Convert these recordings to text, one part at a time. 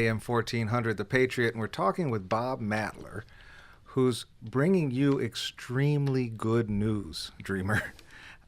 AM 1400, The Patriot, and we're talking with Bob Mattler, who's bringing you extremely good news, Dreamer.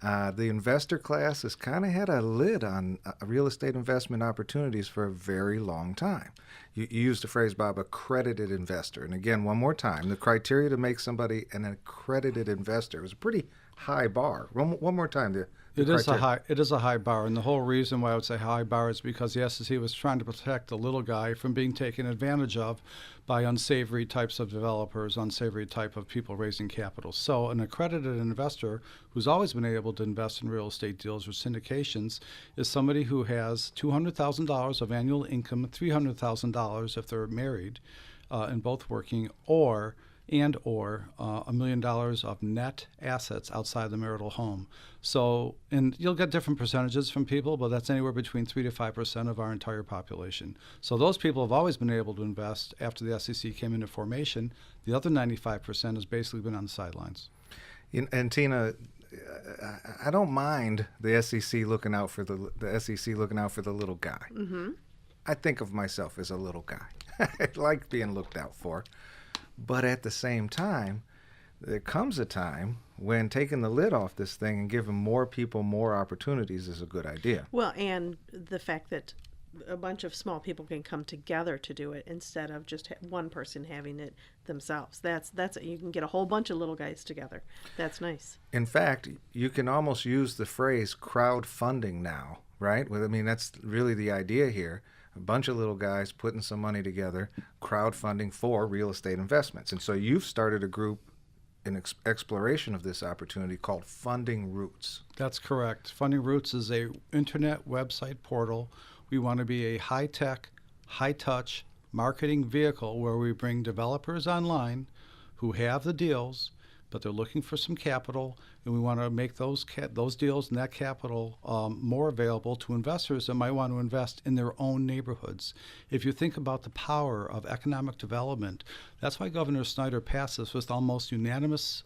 The investor class has kind of had a lid on real estate investment opportunities for a very long time. You used the phrase, Bob, accredited investor. And again, one more time, the criteria to make somebody an accredited investor is a pretty high bar. One more time. It is a high bar, and the whole reason why I would say high bar is because the SEC was trying to protect the little guy from being taken advantage of by unsavory types of developers, unsavory type of people raising capital. So an accredited investor who's always been able to invest in real estate deals or syndications is somebody who has $200,000 of annual income, $300,000 if they're married and both working, or $1 million of net assets outside the marital home. So, and you'll get different percentages from people, but that's anywhere between 3 to 5% of our entire population. So those people have always been able to invest after the SEC came into formation. The other 95% has basically been on the sidelines. And Tina, I don't mind the SEC looking out for the SEC looking out for the little guy. Mm-hmm. I think of myself as a little guy. I like being looked out for. But at the same time, there comes a time when taking the lid off this thing and giving more people more opportunities is a good idea. Well, and the fact that a bunch of small people can come together to do it instead of just one person having it themselves. That's you can get a whole bunch of little guys together. That's nice. In fact, you can almost use the phrase crowdfunding now, right? Well, I mean, that's really the idea here. A bunch of little guys putting some money together, crowdfunding for real estate investments. And so you've started a group in exploration of this opportunity called Funding Roots. That's correct. Funding Roots is a internet website portal. We want to be a high-tech, high-touch marketing vehicle where we bring developers online who have the deals, but they're looking for some capital, and we want to make those deals and that capital more available to investors that might want to invest in their own neighborhoods. If you think about the power of economic development, that's why Governor Snyder passed this with almost unanimous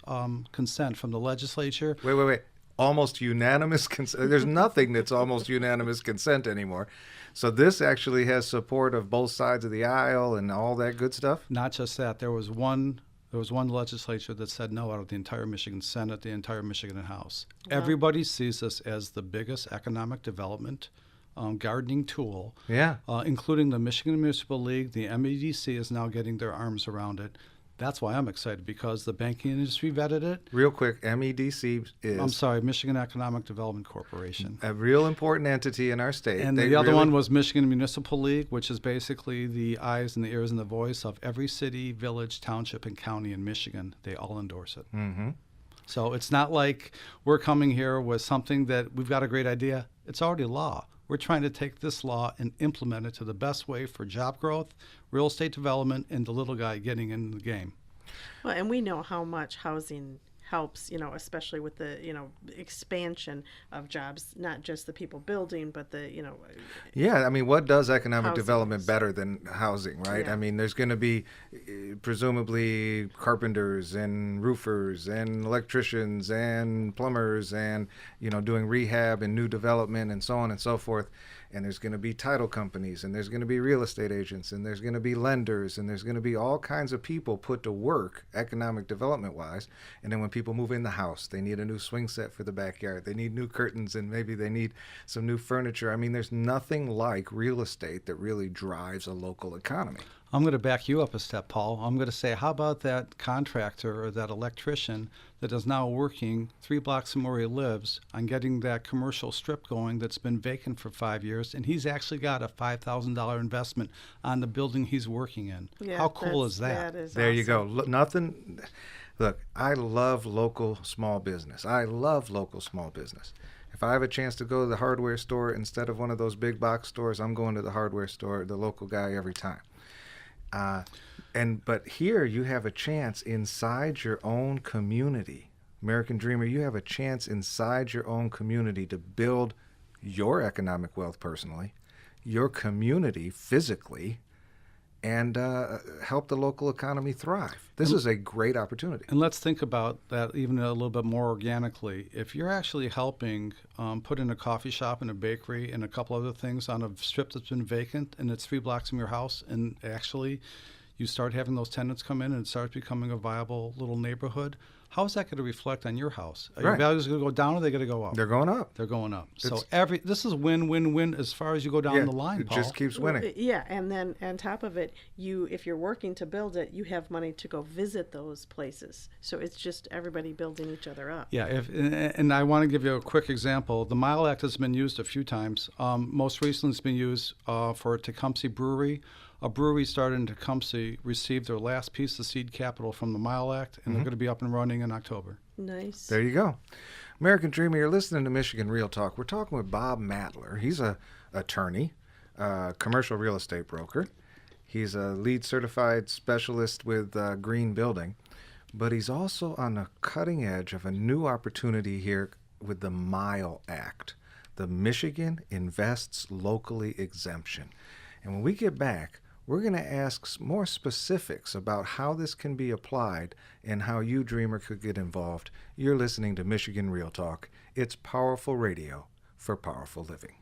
consent from the legislature. Wait. Almost unanimous consent. There's nothing that's almost unanimous consent anymore. So this actually has support of both sides of the aisle and all that good stuff? Not just that. There was one legislature that said no out of the entire Michigan Senate, the entire Michigan House. Wow. Everybody sees this as the biggest economic development gardening tool, including the Michigan Municipal League. The MEDC is now getting their arms around it. That's why I'm excited, because the banking industry vetted it. Real quick, MEDC is... I'm sorry, Michigan Economic Development Corporation. A real important entity in our state. And the other one was Michigan Municipal League, which is basically the eyes and the ears and the voice of every city, village, township, and county in Michigan. They all endorse it. Mm-hmm. So it's not like we're coming here with something that we've got a great idea. It's already law. We're trying to take this law and implement it to the best way for job growth, real estate development, and the little guy getting in the game. Well, and we know how much housing helps, especially with the, expansion of jobs, not just the people building, but the, Yeah, I mean, what does economic development better than housing, right? Yeah. I mean, there's going to be presumably carpenters and roofers and electricians and plumbers and, doing rehab and new development and so on and so forth. And there's going to be title companies, and there's going to be real estate agents, and there's going to be lenders, and there's going to be all kinds of people put to work economic development-wise. And then when people move in the house, they need a new swing set for the backyard. They need new curtains, and maybe they need some new furniture. I mean, there's nothing like real estate that really drives a local economy. I'm going to back you up a step, Paul. I'm going to say, how about that contractor or that electrician that is now working 3 blocks from where he lives on getting that commercial strip going that's been vacant for 5 years, and he's actually got a $5,000 investment on the building he's working in. Yeah, how cool is that? That is there awesome. You go. Look, I love local small business. If I have a chance to go to the hardware store instead of one of those big box stores, I'm going to the hardware store, the local guy, every time. But here you have a chance inside your own community. American Dreamer, you have a chance inside your own community to build your economic wealth personally, your community physically, and help the local economy thrive. This is a great opportunity. And let's think about that even a little bit more organically. If you're actually helping put in a coffee shop and a bakery and a couple other things on a strip that's been vacant and it's 3 blocks from your house, and actually you start having those tenants come in and it starts becoming a viable little neighborhood, how is that going to reflect on your house? Are your values going to go down or are they going to go up? They're going up. They're going up. So this is win-win-win as far as you go down the line, it Paul. just keeps winning. Yeah, and then on top of it, if you're working to build it, you have money to go visit those places. So it's just everybody building each other up. Yeah, and I want to give you a quick example. The Mile Act has been used a few times. Most recently, it's been used for Tecumseh Brewery. A brewery started in Tecumseh received their last piece of seed capital from the Mile Act, and they're going to be up and running in October. Nice. There you go. American Dreamer, you're listening to Michigan Real Talk. We're talking with Bob Mattler. He's a attorney, commercial real estate broker. He's a LEED certified specialist with green building, but he's also on the cutting edge of a new opportunity here with the MILE Act, the Michigan Invests Locally exemption. And when we get back, we're going to ask more specifics about how this can be applied and how you, dreamer, could get involved. You're listening to Michigan Real Talk. It's powerful radio for powerful living.